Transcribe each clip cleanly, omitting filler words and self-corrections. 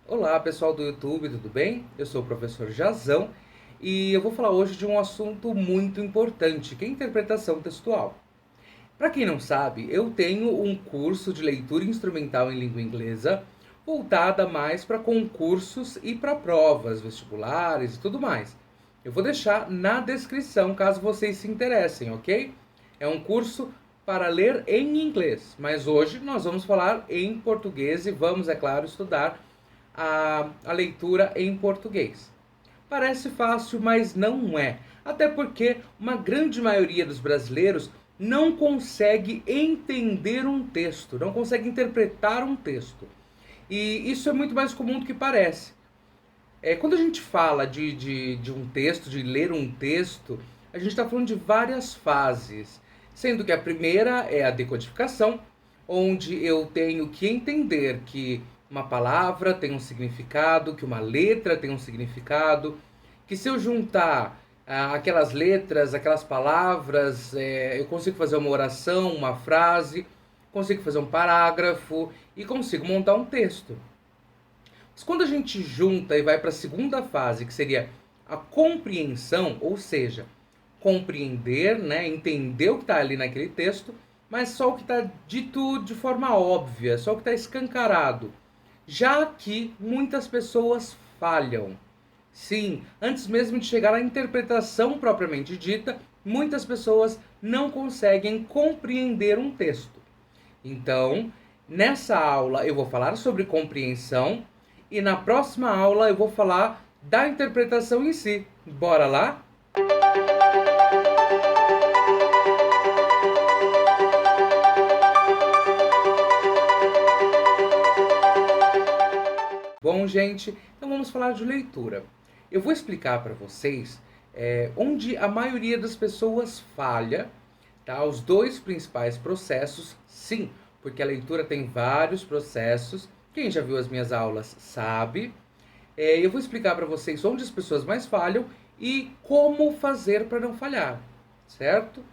Olá pessoal do YouTube, tudo bem? Eu sou o professor Jazão e eu vou falar hoje de um assunto muito importante, que é a interpretação textual. Para quem não sabe, eu tenho um curso de leitura instrumental em língua inglesa voltada mais para concursos e para provas vestibulares e tudo mais. Eu vou deixar na descrição caso vocês se interessem, ok? É um curso para ler em inglês, mas hoje nós vamos falar em português e vamos, é claro, estudar a leitura em português. Parece fácil, mas não é. Até porque uma grande maioria dos brasileiros não consegue entender um texto, não consegue interpretar um texto. E isso é muito mais comum do que parece. Quando a gente fala de um texto, de ler um texto, a gente está falando de várias fases. Sendo que a primeira é a decodificação, onde eu tenho que entender que uma palavra tem um significado, que uma letra tem um significado, que se eu juntar aquelas letras, aquelas palavras, eu consigo fazer uma oração, uma frase, consigo fazer um parágrafo e consigo montar um texto. Mas quando a gente junta e vai para a segunda fase, que seria a compreensão, ou seja, compreender, né, entender o que está ali naquele texto, mas só o que está dito de forma óbvia, só o que está escancarado. Já que muitas pessoas falham. Sim, antes mesmo de chegar à interpretação propriamente dita, muitas pessoas não conseguem compreender um texto. Então, nessa aula eu vou falar sobre compreensão e na próxima aula eu vou falar da interpretação em si. Bora lá? Bom, gente, então vamos falar de leitura. Eu vou explicar para vocês onde a maioria das pessoas falha, tá? Os dois principais processos, sim, porque a leitura tem vários processos. Quem já viu as minhas aulas sabe. Eu vou explicar para vocês onde as pessoas mais falham e como fazer para não falhar, certo?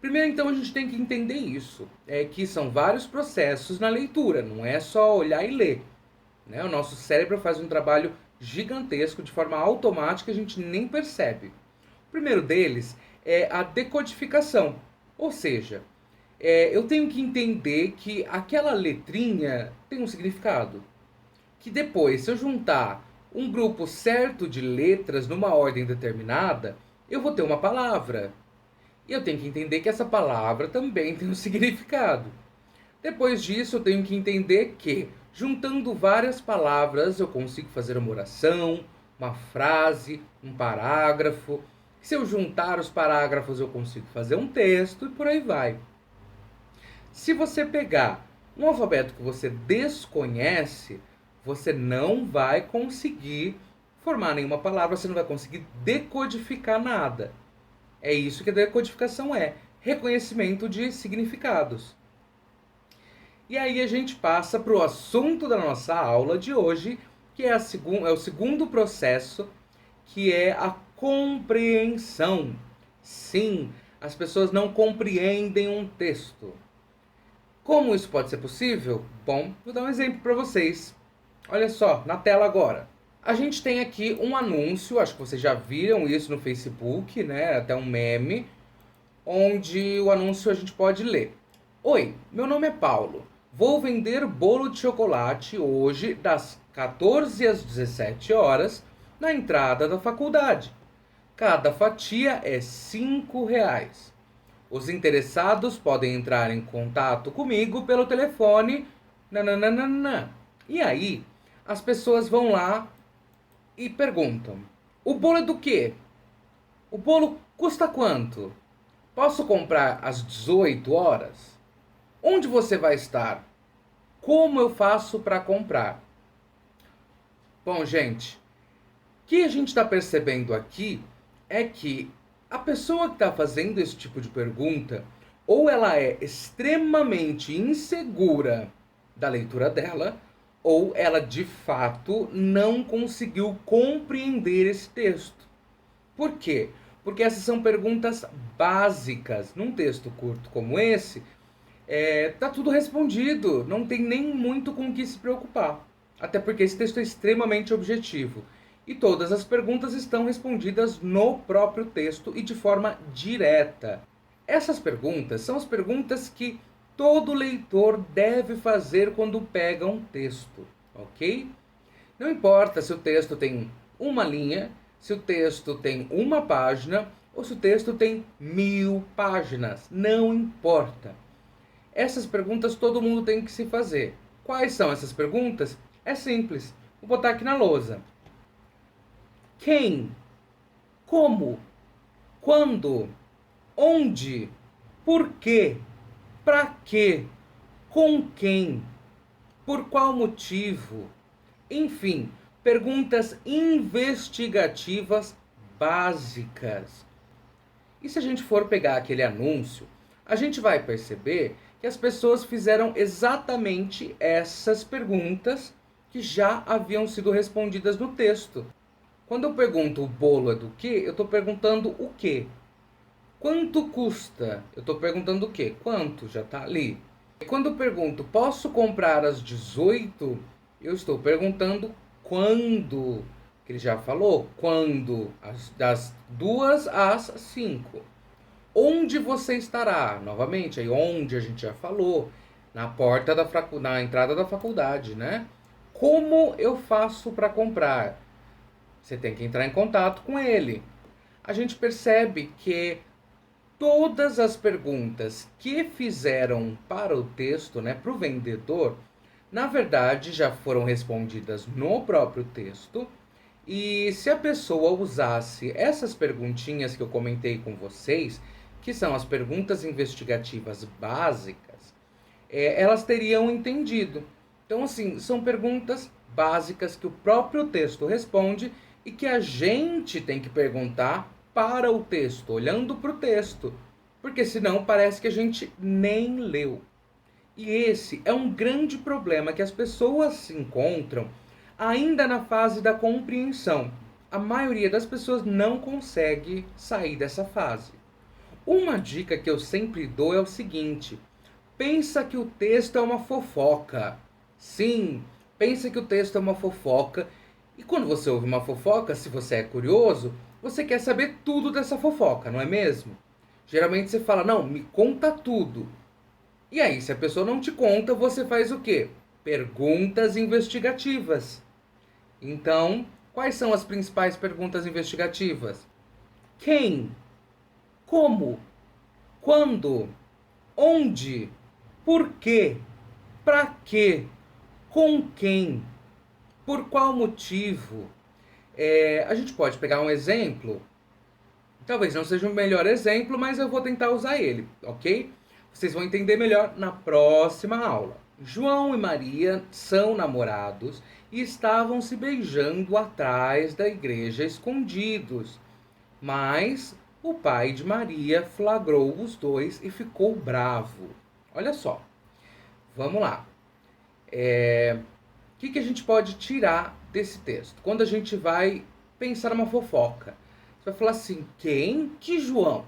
Primeiro, então, a gente tem que entender isso, que são vários processos na leitura, não é só olhar e ler. Né? O nosso cérebro faz um trabalho gigantesco de forma automática, a gente nem percebe. O primeiro deles é a decodificação, ou seja, eu tenho que entender que aquela letrinha tem um significado. Que depois, se eu juntar um grupo certo de letras numa ordem determinada, eu vou ter uma palavra. E eu tenho que entender que essa palavra também tem um significado. Depois disso, eu tenho que entender que, juntando várias palavras, eu consigo fazer uma oração, uma frase, um parágrafo. Se eu juntar os parágrafos, eu consigo fazer um texto e por aí vai. Se você pegar um alfabeto que você desconhece, você não vai conseguir formar nenhuma palavra, você não vai conseguir decodificar nada. É isso que a decodificação é: reconhecimento de significados. E aí a gente passa para o assunto da nossa aula de hoje, que é o segundo processo, que é a compreensão. Sim, as pessoas não compreendem um texto. Como isso pode ser possível? Bom, vou dar um exemplo para vocês. Olha só, na tela agora. A gente tem aqui um anúncio, acho que vocês já viram isso no Facebook, né? Até um meme, onde o anúncio a gente pode ler. Oi, meu nome é Paulo. Vou vender bolo de chocolate hoje das 14 às 17 horas na entrada da faculdade. Cada fatia é R$ 5. Os interessados podem entrar em contato comigo pelo telefone. Nananana. E aí, as pessoas vão lá e perguntam: o bolo é do quê? O bolo custa quanto? Posso comprar às 18 horas? Onde você vai estar? Como eu faço para comprar? Bom, gente, o que a gente está percebendo aqui é que a pessoa que está fazendo esse tipo de pergunta, ou ela é extremamente insegura da leitura dela, ou ela de fato não conseguiu compreender esse texto. Por quê? Porque essas são perguntas básicas. Num texto curto como esse, tá tudo respondido, não tem nem muito com o que se preocupar. Até porque esse texto é extremamente objetivo. E todas as perguntas estão respondidas no próprio texto e de forma direta. Essas perguntas são as perguntas que todo leitor deve fazer quando pega um texto, ok? Não importa se o texto tem uma linha, se o texto tem uma página ou se o texto tem 1000 páginas, não importa. Essas perguntas todo mundo tem que se fazer. Quais são essas perguntas? É simples. Vou botar aqui na lousa. Quem? Como? Quando? Onde? Por quê? Para quê? Com quem? Por qual motivo? Enfim, perguntas investigativas básicas. E se a gente for pegar aquele anúncio, a gente vai perceber que as pessoas fizeram exatamente essas perguntas que já haviam sido respondidas no texto. Quando eu pergunto o bolo é do quê, eu estou perguntando o quê? Quanto custa? Eu estou perguntando o quê? Quanto? Já está ali. Quando eu pergunto, posso comprar às 18? Eu estou perguntando quando. Que ele já falou, quando? Das 2 às 5. Onde você estará? Novamente, aí onde a gente já falou. Na porta na entrada da faculdade, né? Como eu faço para comprar? Você tem que entrar em contato com ele. A gente percebe que todas as perguntas que fizeram para o texto, né, para o vendedor, na verdade já foram respondidas no próprio texto. E se a pessoa usasse essas perguntinhas que eu comentei com vocês, que são as perguntas investigativas básicas, elas teriam entendido. Então, assim, são perguntas básicas que o próprio texto responde e que a gente tem que perguntar para o texto, olhando para o texto, porque senão parece que a gente nem leu. E esse é um grande problema que as pessoas se encontram ainda na fase da compreensão. A maioria das pessoas não consegue sair dessa fase. Uma dica que eu sempre dou é o seguinte: pensa que o texto é uma fofoca. Sim, pensa que o texto é uma fofoca. E quando você ouve uma fofoca, se você é curioso, você quer saber tudo dessa fofoca, não é mesmo? Geralmente você fala, não, me conta tudo. E aí, se a pessoa não te conta, você faz o quê? Perguntas investigativas. Então, quais são as principais perguntas investigativas? Quem? Como? Quando? Onde? Por quê? Para quê? Com quem? Por qual motivo? A gente pode pegar um exemplo. Talvez não seja o melhor exemplo, mas eu vou tentar usar ele, ok? Vocês vão entender melhor na próxima aula. João e Maria são namorados e estavam se beijando atrás da igreja escondidos. Mas o pai de Maria flagrou os dois e ficou bravo. Olha só, vamos lá. O que a gente pode tirar desse texto? Quando a gente vai pensar numa fofoca, você vai falar assim, quem? Que João?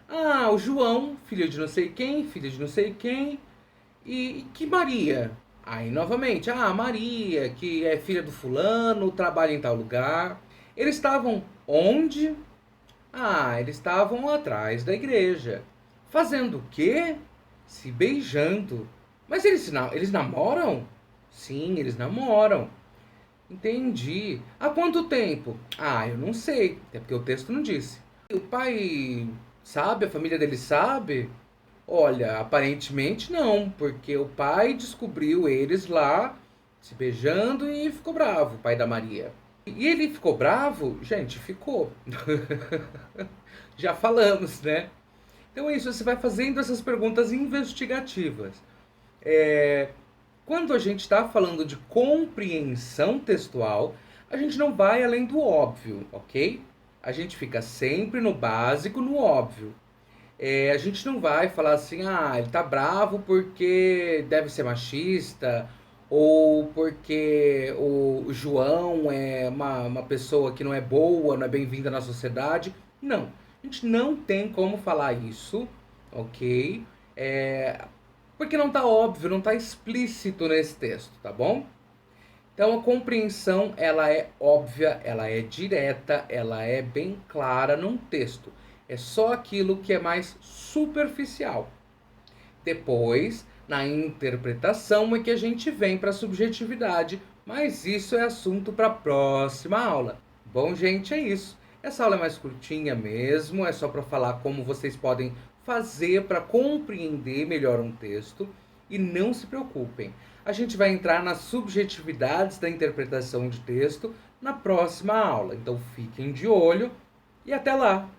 Ah, o João, filho de não sei quem, filho de não sei quem. E que Maria? Aí, novamente, Maria, que é filha do fulano, trabalha em tal lugar. Eles estavam onde? Eles estavam atrás da igreja. Fazendo o quê? Se beijando. Mas eles namoram? Sim, eles namoram. Entendi. Há quanto tempo? Eu não sei, até porque o texto não disse. O pai sabe? A família dele sabe? Olha, aparentemente não, porque o pai descobriu eles lá se beijando e ficou bravo, o pai da Maria. E ele ficou bravo? Gente, ficou. Já falamos, né? Então é isso, você vai fazendo essas perguntas investigativas. Quando a gente está falando de compreensão textual, a gente não vai além do óbvio, ok? A gente fica sempre no básico, no óbvio. A gente não vai falar assim, ele tá bravo porque deve ser machista, ou porque o João é uma pessoa que não é boa, não é bem-vinda na sociedade. Não, a gente não tem como falar isso, ok? Porque não tá óbvio, não tá explícito nesse texto, tá bom? Então a compreensão ela é óbvia, ela é direta, ela é bem clara num texto. É só aquilo que é mais superficial. Depois, na interpretação é que a gente vem para a subjetividade, mas isso é assunto para a próxima aula. Bom, gente, é isso. Essa aula é mais curtinha mesmo, é só para falar como vocês podem fazer para compreender melhor um texto. E não se preocupem, a gente vai entrar nas subjetividades da interpretação de texto na próxima aula. Então fiquem de olho e até lá!